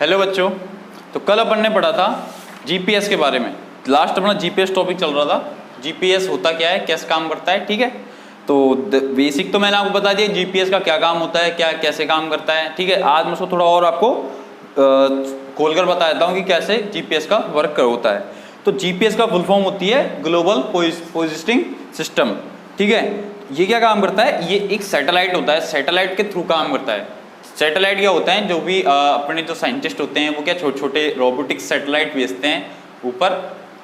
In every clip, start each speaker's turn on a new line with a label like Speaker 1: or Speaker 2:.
Speaker 1: Hello बच्चों, तो कल अपन ने पढ़ा था जीपीएस के बारे में। लास्ट अपना जीपीएस टॉपिक चल रहा था। जीपीएस होता क्या है, कैसे काम करता है, ठीक है। तो बेसिक तो मैंने आपको बता दिया जीपीएस का क्या काम होता है, क्या कैसे काम करता है, ठीक है। आज मैं उसको थोड़ा और आपको खोलकर बता देता हूँ कि कैसे जीपीएस का वर्क होता है। तो जीपीएस का फुल फॉर्म होती है ग्लोबल पोजिशनिंग सिस्टम, ठीक है। ये क्या काम करता है, ये एक सैटेलाइट होता है, सैटेलाइट के थ्रू काम करता है। सैटेलाइट क्या होता है, जो भी अपने जो साइंटिस्ट होते हैं वो क्या छोटे छोटे रोबोटिक सैटेलाइट भेजते हैं ऊपर,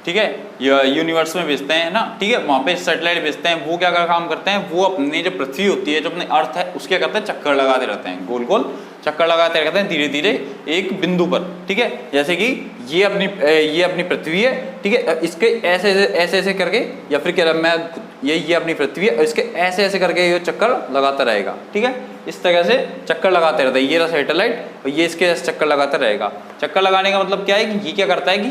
Speaker 1: ठीक है, यूनिवर्स में भेजते हैं ना, ठीक है। वहाँ पे सैटेलाइट भेजते हैं, वो क्या काम करते हैं, वो अपने जो पृथ्वी होती है, जो अपने अर्थ है, उसके करते हैं चक्कर लगाते रहते हैं, गोल गोल चक्कर लगाते रहते हैं धीरे धीरे एक बिंदु पर, ठीक है। जैसे कि ये अपनी पृथ्वी है, ठीक है। इसके ऐसे ऐसे ऐसे करके, या फिर क्या मैं ये अपनी पृथ्वी है, इसके ऐसे ऐसे करके ये चक्कर लगाता रहेगा, ठीक है। इस तरह से चक्कर लगाते रहता है ये रहा सैटेलाइट, और ये इसके ऐसे चक्कर लगाता रहेगा। चक्कर लगाने का मतलब क्या है कि ये क्या करता है कि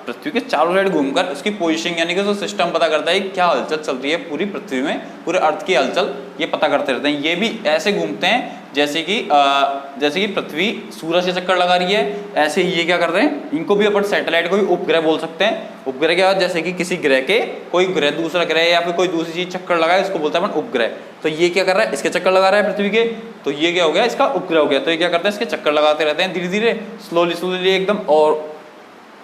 Speaker 1: पृथ्वी के चारों साइड घूमकर उसकी पोजीशन यानी कि उसका सिस्टम पता करता है कि क्या हलचल चल रही है पूरी पृथ्वी में, पूरे अर्थ की हलचल ये पता करते रहते हैं। ये भी ऐसे घूमते हैं जैसे कि पृथ्वी सूरज से चक्कर लगा रही है, ऐसे ही ये क्या कर रहे हैं, इनको भी अपन सैटेलाइट को भी उपग्रह बोल सकते हैं। उपग्रह क्या है, जैसे कि किसी ग्रह के कोई ग्रह दूसरा ग्रह या फिर कोई दूसरी चीज चक्कर लगाए, इसको बोलते हैं अपन उपग्रह। तो ये क्या कर रहा है, इसके चक्कर लगा रहा है पृथ्वी के, तो ये क्या हो गया, इसका उपग्रह हो गया। तो ये क्या करते हैं, इसके चक्कर लगाते रहते हैं धीरे धीरे, स्लोली एकदम, और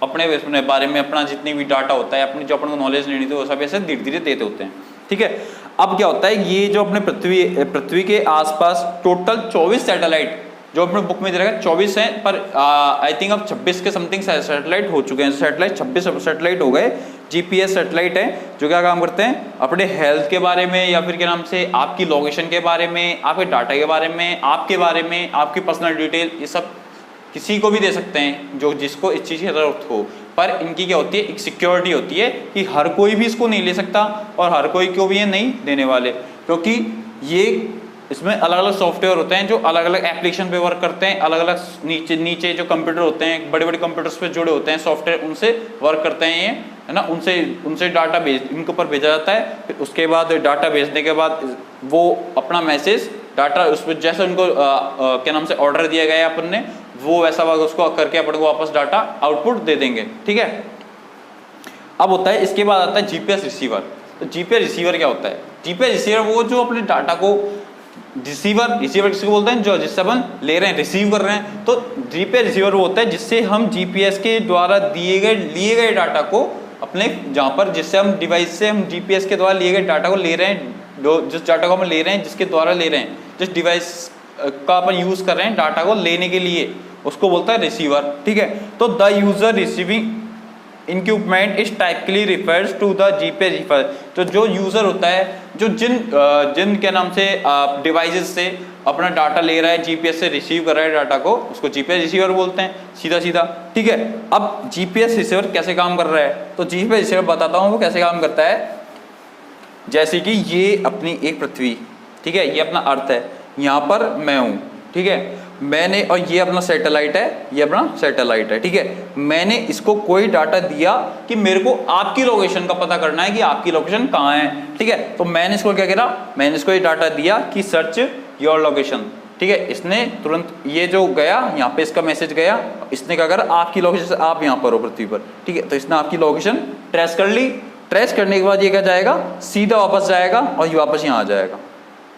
Speaker 1: अपने बारे में अपना जितनी भी डाटा होता है, अपनी जो अपन को नॉलेज लेनी थी वो सब ऐसे धीरे धीरे देते होते हैं, ठीक है। अब क्या होता है, ये जो अपने पृथ्वी के आसपास टोटल 24 सैटेलाइट जो अपने बुक में दे रखा है 24 हैं, पर आई थिंक अब 26 के समथिंग सैटेलाइट हो चुके हैं। सैटेलाइट 26 सैटेलाइट हो गए, जीपीएस सैटेलाइट है, जो क्या काम करते हैं, अपने हेल्थ के बारे में या फिर क्या नाम से आपकी लोकेशन के बारे में, आपके डाटा के बारे में, आपके बारे में, आपकी पर्सनल डिटेल, ये सब किसी को भी दे सकते हैं जो जिसको इस चीज़ की जरूरत हो। पर इनकी क्या होती है, एक सिक्योरिटी होती है कि हर कोई भी इसको नहीं ले सकता, और हर कोई को भी ये नहीं देने वाले, क्योंकि ये इसमें अलग अलग सॉफ्टवेयर होते हैं जो अलग अलग एप्लीकेशन पे वर्क करते हैं। अलग अलग नीचे जो कंप्यूटर होते हैं, बड़े बड़े कंप्यूटर्स पे जुड़े होते हैं सॉफ्टवेयर, उनसे वर्क करते हैं ये, है ना। उनसे डाटा इनके ऊपर भेजा जाता है। फिर उसके बाद डाटा भेजने के बाद वो अपना मैसेज डाटा उस पर जैसे उनको क्या नाम से ऑर्डर दिया गया है अपन ने, वो वैसा उसको करके अपन को वापस डाटा आउटपुट दे देंगे, ठीक है। अब होता है, इसके बाद आता है जीपीएस रिसीवर। तो जीपीएस रिसीवर क्या होता है, जीपीएस रिसीवर वो जो अपने डाटा को रिसीवर किसको बोलते हैं, जो जिससे अपन ले रहे हैं, रिसीव कर रहे हैं। तो जीपीएस रिसीवर वो होता है जिससे हम जीपीएस के द्वारा लिए गए डाटा को अपने जहाँ पर, जिससे हम डिवाइस से हम जीपीएस के द्वारा लिए गए डाटा को ले रहे हैं, जिस डाटा को हम ले रहे हैं, जिसके द्वारा ले रहे हैं, जिस डिवाइस का अपन यूज कर रहे हैं डाटा को लेने के लिए, उसको बोलता है रिसीवर, ठीक है। तो the user receiving equipment is typically refers to the GPS receiver. तो जो यूजर होता है, जो जिन के नाम से डिवाइसेस से अपना डाटा ले रहा है, जीपीएस से रिसीव कर रहा है डाटा को, उसको जीपीएस रिसीवर बोलते हैं, सीधा, ठीक है। अब जीपीएस रिसीवर कैसे काम कर रहा है, तो जीपीएस रिसीवर बताता हूँ वो कैसे काम करता है। जैसे कि ये अपनी एक पृथ्वी, ठीक है, ये अपना अर्थ है, यहाँ पर मैं हूँ, ठीक है, मैंने, और ये अपना सैटेलाइट है, ये अपना सैटेलाइट है, ठीक है। मैंने इसको कोई डाटा दिया कि मेरे को आपकी लोकेशन का पता करना है कि आपकी लोकेशन कहाँ है, ठीक है। तो मैंने इसको क्या करा, मैंने इसको ये डाटा दिया कि सर्च योर लोकेशन, ठीक है। इसने तुरंत ये जो गया यहाँ पे, इसका मैसेज गया, इसने क्या करा, आपकी लोकेशन, आप यहाँ पर हो पृथ्वी पर, ठीक है। तो इसने आपकी लोकेशन ट्रेस कर ली। ट्रेस करने के बाद ये क्या जाएगा, सीधा वापस जाएगा और ये वापस यहाँ आ जाएगा,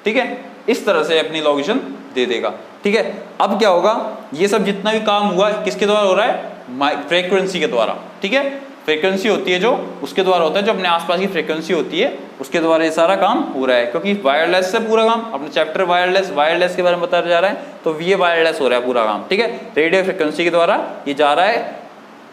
Speaker 1: ठीक है। इस तरह से अपनी लोकेशन दे देगा, ठीक है। अब क्या होगा, ये सब जितना भी काम हुआ किसके द्वारा हो रहा है, फ्रीक्वेंसी के द्वारा, ठीक है। फ्रीक्वेंसी होती है जो उसके द्वारा होता है, जो अपने आसपास की फ्रीक्वेंसी होती है उसके द्वारा ये सारा काम हो रहा है। क्योंकि वायरलेस से पूरा काम, अपने चैप्टर वायरलेस के बारे में बताया जा रहा है, तो ये वायरलेस हो रहा है पूरा काम, ठीक है। रेडियो फ्रीक्वेंसी के द्वारा ये जा रहा है,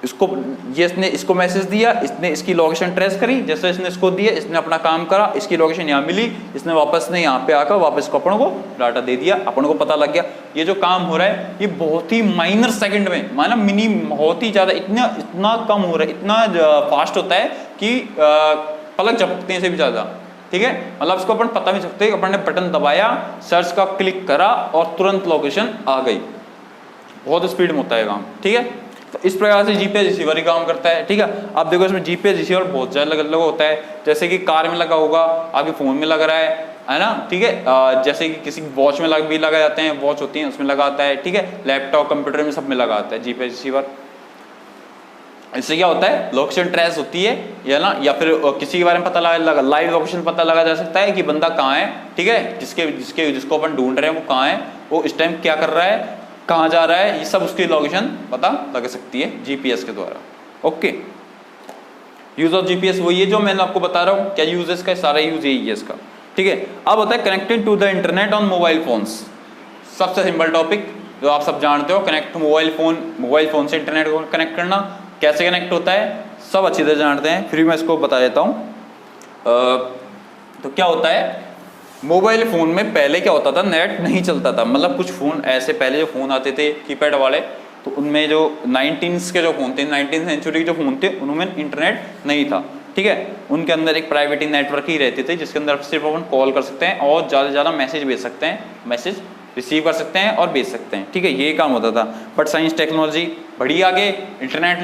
Speaker 1: इसने इसको मैसेज दिया, इसने इसकी लोकेशन ट्रेस करी, जैसे इसने इसको दिया, इसने अपना काम करा, इसकी लोकेशन यहाँ मिली, इसने वापस ने यहाँ पे आकर वापस को अपन को डाटा दे दिया, अपन को पता लग गया। ये जो काम हो रहा है ये बहुत ही माइनर सेकंड में, माना मिनी, बहुत ही ज़्यादा, इतना कम हो रहा है, इतना फास्ट होता है कि पलक झपकने से भी ज़्यादा, ठीक है। मतलब इसको अपन पता भी सकते हैं, अपन ने बटन दबाया, सर्च का क्लिक करा और तुरंत लोकेशन आ गई। बहुत स्पीड में होता है काम, ठीक है। तो इस प्रकार से जीपीएस रिसीवर ही काम करता है, ठीक है। आप देखो इसमें जीपीएस रिसीवर बहुत ज़्यादा अलग अलग होता है, जैसे कि कार में लगा होगा, आपके फ़ोन में लग रहा है, है ना, ठीक है। जैसे कि किसी वॉच में भी लगा जाते हैं, वॉच होती है उसमें लगाता है, ठीक है, लैपटॉप कंप्यूटर में सब में लगाता है जीपीएस रिसीवर। इससे क्या होता है, लोकेशन ट्रेस होती है या ना, या फिर किसी के बारे में पता लगा, लाइव लोकेशन पता लगा जा सकता है कि बंदा कहाँ है, ठीक है, जिसको अपन ढूंढ रहे हैं वो कहाँ है, वो इस टाइम क्या कर रहा है, कहाँ जा रहा है, ये सब उसकी लोकेशन पता लग सकती है जीपीएस के द्वारा। ओके, यूज ऑफ जीपीएस वही है जो मैंने आपको बता रहा हूँ, क्या यूज है इसका, सारा यूज यही है इसका, ठीक है। अब होता है connected to the internet on mobile phones. सबसे सिंपल टॉपिक जो आप सब जानते हो, कनेक्ट टू मोबाइल फोन से इंटरनेट को कनेक्ट करना। कैसे कनेक्ट होता है सब अच्छी तरह जानते हैं, फिर मैं इसको बता देता हूँ। तो क्या होता है, मोबाइल फ़ोन में पहले क्या होता था, नेट नहीं चलता था, मतलब कुछ फ़ोन ऐसे पहले जो फ़ोन आते थे कीपैड वाले, तो उनमें जो 19 के जो फ़ोन थे, 19th सेंचुरी के जो फ़ोन थे, उनमें इंटरनेट नहीं था, ठीक है। उनके अंदर एक प्राइवेट नेटवर्क ही रहते थे, जिसके अंदर सिर्फ अपन कॉल कर सकते हैं और ज़्यादा से ज़्यादा मैसेज भेज सकते हैं, मैसेज रिसीव कर सकते हैं और भेज सकते हैं, ठीक है, ये काम होता था। बट साइंस टेक्नोलॉजी बढ़ी आगे, इंटरनेट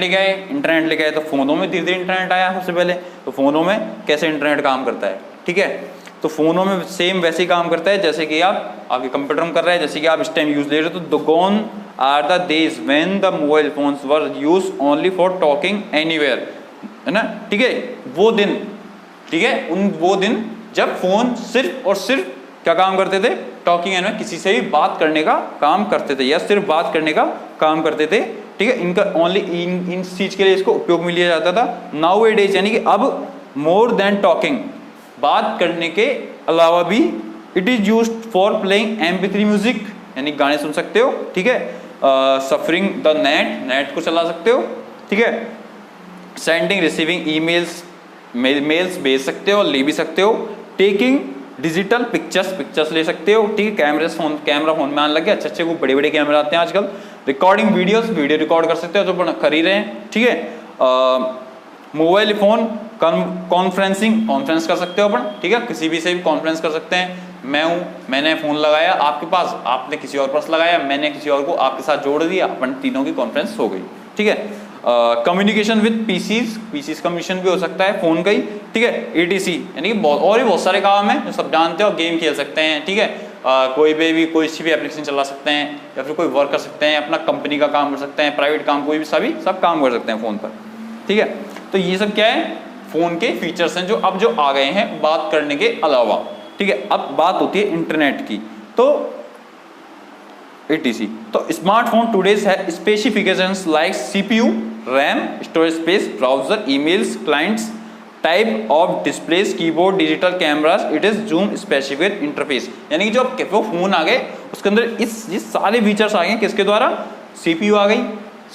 Speaker 1: ले गए तो फ़ोनों में धीरे धीरे इंटरनेट आया सबसे पहले। तो फ़ोनों में कैसे इंटरनेट काम करता है, ठीक है, तो फ़ोनों में सेम वैसे ही काम करता है जैसे कि आप आपके कंप्यूटर में कर रहे हैं, जैसे कि आप इस टाइम यूज़ ले रहे हो। तो gone are the days when the mobile phones were used only for talking anywhere, है ना, ठीक है, वो दिन, ठीक है, वो दिन जब फ़ोन सिर्फ और सिर्फ क्या काम करते थे, टॉकिंग एनीवेयर, किसी से भी बात करने का काम करते थे या सिर्फ बात करने का काम करते थे, ठीक है। इनका ओनली इन चीज़ के लिए इसको उपयोग में लिया जाता था। नाउ ए डेज यानी कि अब मोर देन टॉकिंग, बात करने के अलावा भी it is used for playing MP3 music, यानी गाने सुन सकते हो, ठीक है, सफरिंग द नेट को चला सकते हो, ठीक है, सेंडिंग रिसीविंग ईमेल्स, मेल्स भेज सकते हो, ले भी सकते हो, टेकिंग डिजिटल पिक्चर्स ले सकते हो, ठीक है, कैमरा फोन में आने लगे, अच्छे वो बड़े बड़े कैमरा आते हैं आजकल। रिकॉर्डिंग वीडियो रिकॉर्ड कर सकते हो जो कर ही रहे हैं, ठीक है। मोबाइल फोन कॉन्फ्रेंस कर सकते हो अपन, ठीक है, किसी भी से भी कॉन्फ्रेंस कर सकते हैं। मैंने फ़ोन लगाया आपके पास, आपने किसी और पास लगाया, मैंने किसी और को आपके साथ जोड़ दिया, अपन तीनों की कॉन्फ्रेंस हो गई, ठीक है। कम्युनिकेशन विद पीसीज कम्युनिकेशन भी हो सकता है फ़ोन का ही, ठीक है। ETC यानी कि और भी बहुत सारे काम हैं जो सब जानते हो, गेम खेल सकते हैं, ठीक है, कोई सी भी एप्लीकेशन चला सकते हैं या फिर कोई वर्क कर सकते हैं, अपना कंपनी का काम कर सकते हैं, प्राइवेट काम, कोई भी सब काम कर सकते हैं फ़ोन पर, ठीक है। तो ये सब क्या है, फ़ोन के फीचर्स हैं जो अब आ गए हैं बात करने के अलावा, ठीक है। अब बात होती है इंटरनेट की, तो ETC, तो स्मार्टफोन टुडेज है specifications like CPU, RAM, storage space, browser, emails, clients, type of displace, keyboard, digital cameras, it is zoom specific interface, यानी कि जो वो फोन आ गए उसके अंदर ये सारे फीचर्स आ गए, किसके द्वारा, CPU आ गई,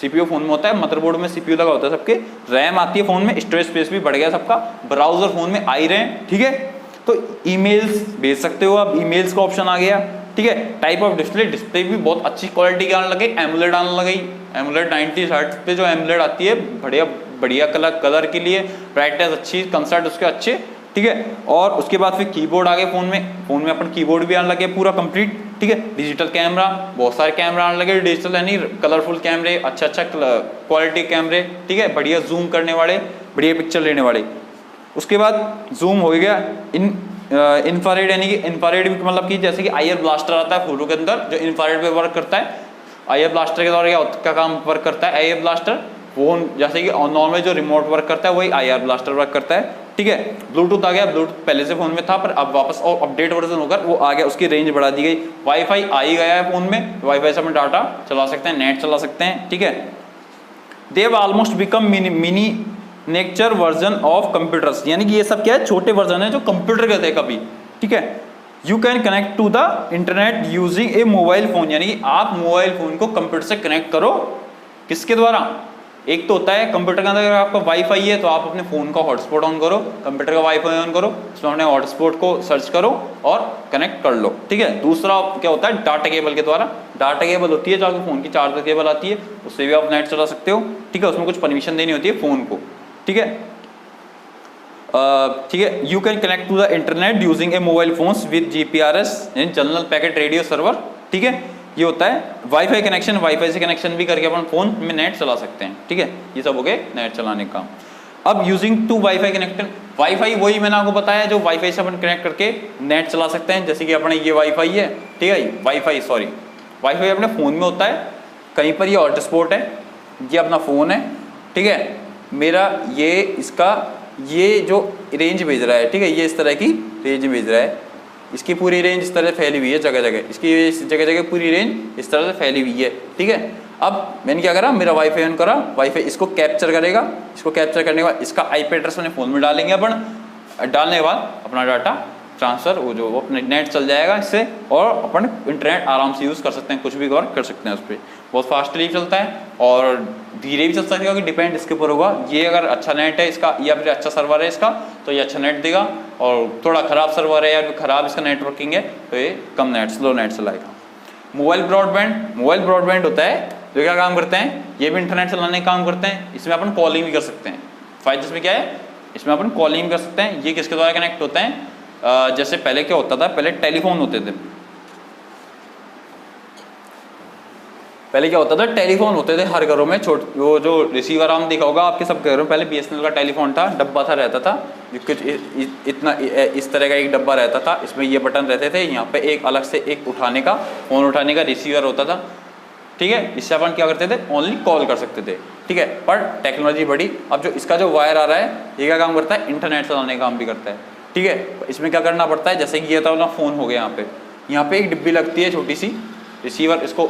Speaker 1: CPU फोन में होता है, मदरबोर्ड में CPU लगा होता है सबके, रैम आती है फोन में, स्टोरेज स्पेस भी बढ़ गया सबका, ब्राउजर फोन में आ ही रहे हैं, ठीक है। तो ईमेल्स भेज सकते हो, अब ईमेल्स का ऑप्शन आ गया, ठीक है। टाइप ऑफ डिस्प्ले भी बहुत अच्छी क्वालिटी के आने लगे, एमुलेट आने लगी, एमुलेट 90 हर्ट्ज पे जो एमुलेट आती है, बढ़िया कलर के लिए, ब्राइटनेस अच्छी, कंसर्ट उसके अच्छे, ठीक है। और उसके बाद फिर कीबोर्ड आ गए फ़ोन में अपन कीबोर्ड भी आने लगे पूरा कंप्लीट, ठीक है। डिजिटल कैमरा, बहुत सारे कैमरा आने लगे, डिजिटल यानी कलरफुल कैमरे, अच्छा क्वालिटी कैमरे, ठीक है, बढ़िया जूम करने वाले, बढ़िया पिक्चर लेने वाले। उसके बाद जूम हो गया, इंफ्रारेड, यानी कि इंफ्रारेड भी मतलब कि जैसे कि IR ब्लास्टर आता है फोटो के अंदर जो इंफ्रारेड पे वर्क करता है, IR ब्लास्टर के द्वारा क्या काम वर्क करता है, IR ब्लास्टर वो जैसे कि नॉर्मल जो रिमोट वर्क करता है वही IR ब्लास्टर वर्क करता है, ठीक है। ब्लूटूथ आ गया, ब्लूटूथ पहले से फोन में था पर अब वापस और अपडेट वर्जन होकर वो आ गया, उसकी रेंज बढ़ा दी गई। वाईफाई आ ही गया है फोन में, वाईफाई से हम डाटा चला सकते हैं, नेट चला सकते हैं, ठीक है। They have almost become mini nature version of computers, यानी कि ये सब क्या है, छोटे वर्जन है जो कंप्यूटर के थे कभी, ठीक है। You can connect to the internet using a mobile phone, यानी कि आप मोबाइल फोन को कंप्यूटर से कनेक्ट करो, किसके द्वारा, एक तो होता है कंप्यूटर के अंदर अगर आपका वाईफाई है तो आप अपने फ़ोन का हॉटस्पॉट ऑन करो, कंप्यूटर का वाईफाई ऑन करो, उसमें अपने हॉटस्पॉट को सर्च करो और कनेक्ट कर लो, ठीक है। दूसरा क्या होता है, डाटा केबल के द्वारा, डाटा केबल होती है जो आपके फ़ोन की चार्जर केबल आती है, उससे भी आप नेट चला सकते हो, ठीक है। उसमें कुछ परमिशन देनी होती है फ़ोन को, ठीक है, ठीक है। You can connect to the internet using a mobile phones with GPRS यानी जनरल पैकेट रेडियो सर्वर, ठीक है। ये होता है वाईफाई कनेक्शन, वाईफाई से कनेक्शन भी करके अपन फोन में नेट चला सकते हैं, ठीक है। ये सब हो गए नेट चलाने का। अब using to wifi connected, wifi वही मैंने आपको बताया जो वाईफाई से अपन कनेक्ट करके नेट चला सकते हैं, जैसे कि अपने ये वाईफाई है, ठीक है, वाईफाई अपने फ़ोन में होता है, कहीं पर ये हॉटस्पॉट है, ये अपना फ़ोन है, ठीक है, मेरा ये इसका ये जो रेंज भेज रहा है, ठीक है, ये इस तरह की रेंज भेज रहा है, इसकी पूरी रेंज इस तरह से फैली हुई है जगह जगह, इसकी जगह जगह पूरी रेंज इस तरह से फैली हुई है, ठीक है। अब मैंने क्या करा, मेरा वाईफाई ऑन करा, वाईफाई इसको कैप्चर करेगा, इसको कैप्चर करने के बाद इसका आईपी एड्रेस अपने फ़ोन में डालेंगे अपन, डालने के बाद अपना डाटा ट्रांसफ़र वो जो अपने नेट चल जाएगा इससे, और अपन इंटरनेट आराम से यूज़ कर सकते हैं, कुछ भी कर सकते हैं उस पर, बहुत फास्टली चलता है और धीरे भी चल सकता है, क्योंकि डिपेंड इसके ऊपर होगा, ये अगर अच्छा नेट है इसका या फिर अच्छा सर्वर है इसका तो ये अच्छा नेट देगा, और थोड़ा ख़राब सर्वर है या फिर ख़राब इसका नेटवर्किंग है तो ये कम नेट स्लो नेट चलाएगा। मोबाइल ब्रॉडबैंड होता है जो क्या काम करते हैं, ये भी इंटरनेट चलाने का काम करते हैं, इसमें अपन कॉलिंग भी कर सकते हैं। फायदा इसमें क्या है, इसमें अपन कॉलिंग कर सकते हैं। ये किसके द्वारा कनेक्ट होते हैं, जैसे पहले क्या होता था, पहले टेलीफोन होते थे, टेलीफोन होते थे हर घरों में, वो जो रिसीवर आम देखा होगा आपके सब घरों में, पहले बीएसएनएल का टेलीफोन था, डब्बा था रहता था, कुछ इतना इस तरह का एक डब्बा रहता था, इसमें ये बटन रहते थे, यहाँ पे एक अलग से एक उठाने का, फ़ोन उठाने का रिसीवर होता था, ठीक है, इससे अपन क्या करते थे, ओनली कॉल कर सकते थे, ठीक है। पर टेक्नोलॉजी बढ़ी, अब जो इसका जो वायर आ रहा है ये क्या काम करता है, इंटरनेट चलाने का काम भी करता है, ठीक है। इसमें क्या करना पड़ता है, जैसे कि ये था फ़ोन हो गया, यहाँ पे एक डिब्बी लगती है छोटी सी, रिसीवर, इसको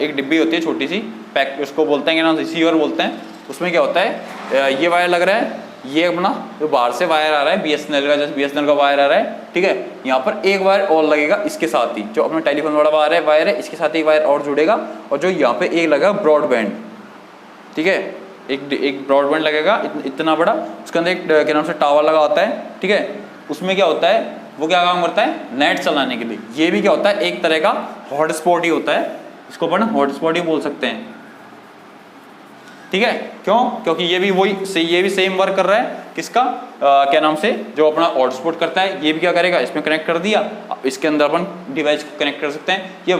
Speaker 1: एक डिब्बी होती है छोटी सी पैक, इसको बोलते हैं कि ना रिसीवर बोलते हैं, उसमें क्या होता है, ये वायर लग रहा है, ये अपना जो बाहर से वायर आ रहा है बीएसएनएल का, जैसे बीएसएनएल का वायर आ रहा है, ठीक है, यहाँ पर एक वायर और लगेगा इसके साथ ही, जो अपना टेलीफोन वाला वायर है इसके साथ एक वायर और जुड़ेगा, और जो यहाँ पे एक लगा ब्रॉडबैंड, ठीक है, एक ब्रॉडबैंड लगेगा इतना बड़ा, उसके अंदर एक क्या नाम से टावर लगा होता है, ठीक है। उसमें क्या होता है, वो क्या काम करता है, नेट चलाने के लिए। ये भी क्या होता है, एक तरह का हॉटस्पॉट ही होता है, इसको अपन हॉटस्पॉट ही बोल सकते हैं, ठीक है। क्यों, क्योंकि ये भी सेम वर्क कर रहा है, किसका क्या नाम से, जो अपना हॉटस्पॉट करता है, ये भी क्या करेगा, इसमें कनेक्ट कर दिया, इसके अंदर अपन डिवाइस को कनेक्ट कर सकते हैं। ये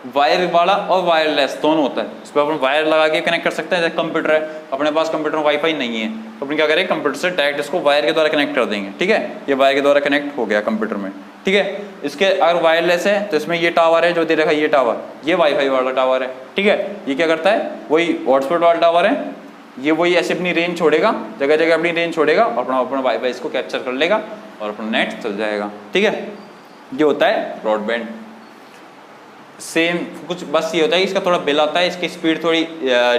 Speaker 1: वायर वाला और वायरलेस दोनों होता है, इस पर अपन वायर लगा के कनेक्ट कर सकते हैं। जैसे कंप्यूटर है, अपने पास कंप्यूटर में वाईफाई नहीं है तो अपन क्या करेंगे, कंप्यूटर से डायरेक्ट इसको वायर के द्वारा कनेक्ट कर देंगे, ठीक है। ये वायर के द्वारा कनेक्ट हो गया कंप्यूटर में, ठीक है। इसके अगर वायरलेस है तो इसमें ये टावर है जो दे रखा है, ये टावर, ये वाईफाई वाला टावर है, ठीक है। ये क्या करता है, वही हॉटस्पॉट वाला टावर है, ये वही ऐसे अपनी रेंज छोड़ेगा, जगह जगह अपनी रेंज छोड़ेगा, अपना वाईफाई इसको कैप्चर कर लेगा और अपना नेट चल जाएगा, ठीक है। ये होता है ब्रॉडबैंड। सेम कुछ बस ये होता है कि इसका थोड़ा बिल आता है, इसकी स्पीड थोड़ी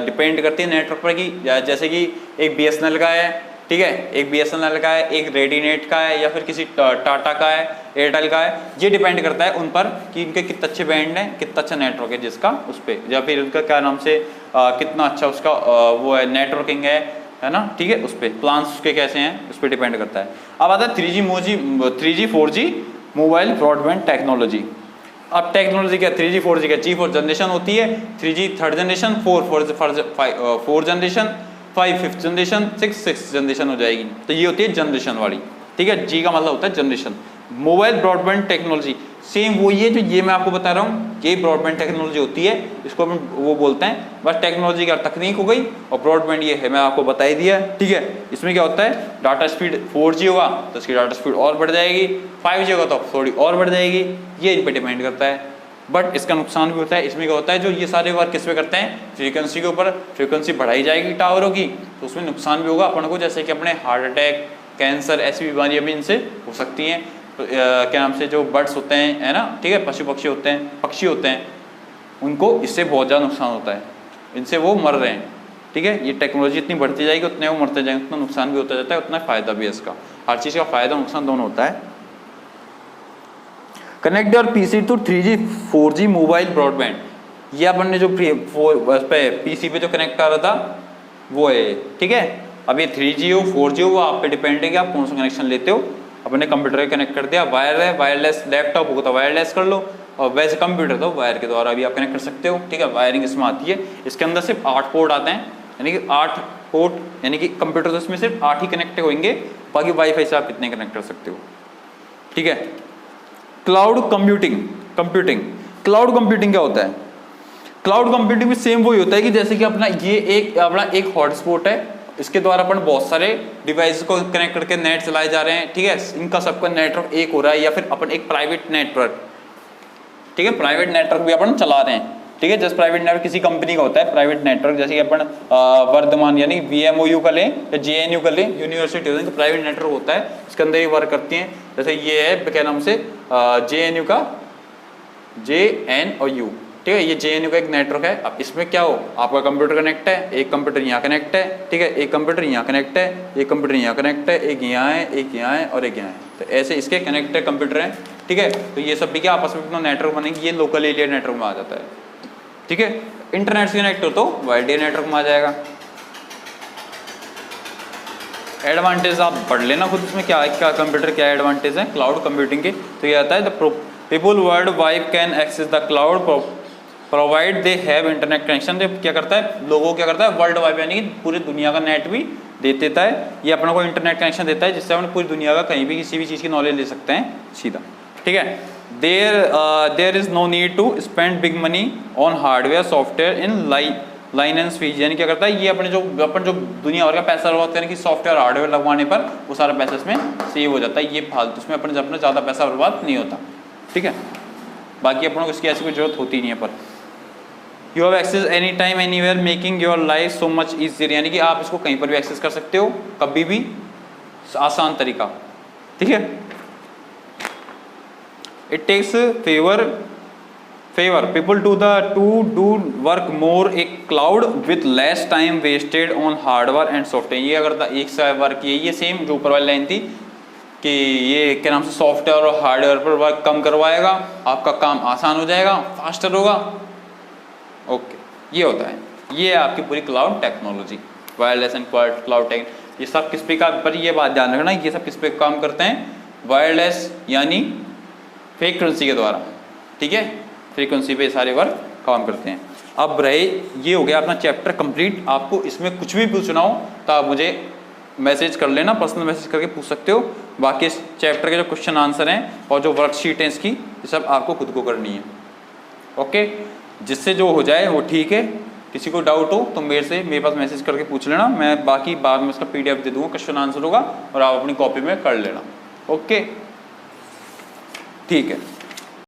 Speaker 1: डिपेंड करती है नेटवर्क पर की, जैसे कि एक बीएसएनएल का है, ठीक है, एक बीएसएनएल का है, एक रेडीनेट का है, या फिर किसी टाटा का है, एयरटेल का है। ये डिपेंड करता है उन पर कि इनके कितने अच्छे बैंड है, कितना अच्छा नेटवर्क है जिसका, उस पर, या फिर उनका क्या नाम से कितना अच्छा उसका वो है नेटवर्किंग है ना, ठीक है। उस पर प्लान्स उसके कैसे हैं उस पर डिपेंड करता है। अब आता है 3G 4G mobile broadband technology. अब टेक्नोलॉजी क्या, 3G 4G क्या, 4 जनरेशन होती है, 3G third generation, 4 generation, 5 fifth generation, 6 generation हो जाएगी। तो ये होती है जनरेशन वाली, ठीक है। जी का मतलब होता है generation. Mobile broadband technology same वही है जो ये मैं आपको बता रहा हूँ, ये ब्रॉडबैंड टेक्नोलॉजी होती है, इसको हम वो बोलते हैं। बस टेक्नोलॉजी का तकनीक हो गई, और ब्रॉडबैंड ये है, मैं आपको बता ही दिया, ठीक है। इसमें क्या होता है, डाटा स्पीड 4G होगा तो इसकी डाटा स्पीड और बढ़ जाएगी, 5G होगा तो थोड़ी और बढ़ जाएगी, ये इन पर डिपेंड करता है। बट इसका नुकसान भी होता है। इसमें क्या होता है, जो ये सारे वर्क किस पे करते हैं, फ्रीक्वेंसी के ऊपर। फ्रीक्वेंसी बढ़ाई जाएगी टावरों की तो उसमें नुकसान भी होगा अपन को, जैसे कि अपने हार्ट अटैक, कैंसर, ऐसी बीमारियां भी इनसे हो सकती हैं। तो क्या नाम से जो बर्ड्स होते हैं, है ना, ठीक है, पशु पक्षी होते हैं, उनको इससे बहुत ज़्यादा नुकसान होता है, इनसे वो मर रहे हैं, ठीक है। ये टेक्नोलॉजी इतनी बढ़ती जाएगी उतने वो मरते जाएंगे, उतना नुकसान भी होता जाता है, उतना फ़ायदा भी है इसका। हर चीज़ का फ़ायदा नुकसान दोनों होता है। Connect your PC to 3G 4G mobile broadband, ये अपन ने जो पीसी पे जो कनेक्ट कर रहा था वो है, ठीक है। अब ये 3G हो 4G हो वो आप पे डिपेंड है कि आप कौन सा कनेक्शन लेते हो। अपने कंप्यूटर के कनेक्ट कर दिया, वायर है, वायरलेस लैपटॉप होगा तो वायरलेस कर लो, और वैसे कंप्यूटर तो वायर के द्वारा भी आप कनेक्ट कर सकते हो, ठीक है। वायरिंग इसमें आती है। इसके अंदर सिर्फ 8 पोर्ट आते हैं, यानी कि 8 पोर्ट, यानी कि कंप्यूटर तो इसमें सिर्फ 8 ही कनेक्ट होंगे, बाकी वाईफाई से आप कितने कनेक्ट कर सकते हो, ठीक है। क्लाउड कंप्यूटिंग क्लाउड कंप्यूटिंग क्या होता है? क्लाउड कंप्यूटिंग भी सेम वही होता है कि जैसे कि अपना ये एक हॉटस्पॉट है, इसके द्वारा अपन बहुत सारे डिवाइस को कनेक्ट करके नेट चलाए जा रहे हैं, ठीक है। इनका सबका नेटवर्क एक हो रहा है, या फिर अपन एक प्राइवेट नेटवर्क, ठीक है, प्राइवेट नेटवर्क भी अपन चला रहे हैं, ठीक है। जैसे प्राइवेट नेटवर्क किसी कंपनी का होता है प्राइवेट नेटवर्क, जैसे कि अपन वर्धमान यानी VMOU का लें या JNU का लें, यूनिवर्सिटी होती है, तो प्राइवेट नेटवर्क होता है, इसके अंदर ये वर्क करती हैं। जैसे ये है क्या नाम से JNU का JNU, ठीक है, ये JNU का एक नेटवर्क है। अब इसमें क्या हो, आपका कंप्यूटर कनेक्ट है, एक कंप्यूटर यहाँ कनेक्ट है, ठीक है, एक कंप्यूटर यहाँ कनेक्ट है, एक कंप्यूटर यहाँ कनेक्ट है, एक यहाँ है, एक यहाँ है और एक यहाँ है, तो ऐसे इसके कनेक्टेड कंप्यूटर हैं, ठीक है। तो ये सब भी क्या आपस में अपना नेटवर्क बनेंगे, ये लोकल एरिया नेटवर्क में आ जाता है, ठीक है। इंटरनेट से कनेक्ट हो तो वाइड एरिया नेटवर्क में आ जाएगा। एडवांटेज आप पढ़ लेना खुद, इसमें क्या है, क्या कंप्यूटर क्या एडवांटेज है क्लाउड कंप्यूटिंग के। तो ये आता है the people world wide can access the cloud provide they have internet connection. तो क्या करता है, लोगों को क्या करता है, वर्ल्ड वाइड यानी पूरी दुनिया का नेट भी दे देता है, ये अपना को इंटरनेट कनेक्शन देता है, जिससे हम पूरी दुनिया का कहीं भी किसी भी चीज़ की नॉलेज ले सकते हैं सीधा, ठीक है। There is no need to spend big money on hardware software in line and fees, यानी क्या करता है, ये अपने जो अपन जो दुनिया भर का पैसा लगवाते हैं कि सॉफ्टवेयर हार्डवेयर लगवाने पर वो सारा पैसा इसमें सेव हो जाता है, ये फालतू इसमें अपने ज़्यादा पैसा बर्बाद नहीं होता, ठीक है। बाकी अपनों को इसकी ऐसी कोई जरूरत होती नहीं है। पर you have access any time anywhere making your life so much easier, यानी कि आप इसको कहीं पर भी एक्सेस कर सकते हो, कभी भी, आसान तरीका, ठीक है। It takes favour people to do work more a cloud with less time wasted on hardware and software. ये अगर एक सा वर्क ये सेम जो ऊपर वाली लाइन थी कि ये क्या नाम से सॉफ्टवेयर और हार्डवेयर पर वर्क कम करवाएगा, आपका काम आसान हो जाएगा, फास्टर होगा, ओके, ये होता है, ये है आपकी पूरी cloud technology, wireless and cloud tech. ये सब किस पे काम, पर ये बात ध्यान रखना, ये सब किस पे काम करते हैं, वायरलेस यानी फ्रीक्वेंसी के द्वारा, ठीक है, फ्रीक्वेंसी पे सारे वर्क काम करते हैं। अब रहे, ये हो गया अपना चैप्टर कंप्लीट। आपको इसमें कुछ भी पूछना हो तो आप मुझे मैसेज कर लेना, पर्सनल मैसेज करके पूछ सकते हो। बाकी इस चैप्टर के जो क्वेश्चन आंसर हैं और जो वर्कशीट है इसकी, ये सब आपको खुद को करनी है, ओके। जिससे जो हो जाए वो ठीक है, किसी को डाउट हो तो मेरे पास मैसेज करके पूछ लेना, मैं बाकी बाद में उसका PDF दे दूंगा, क्वेश्चन आंसर होगा और आप अपनी कॉपी में कर लेना, ओके, ठीक है।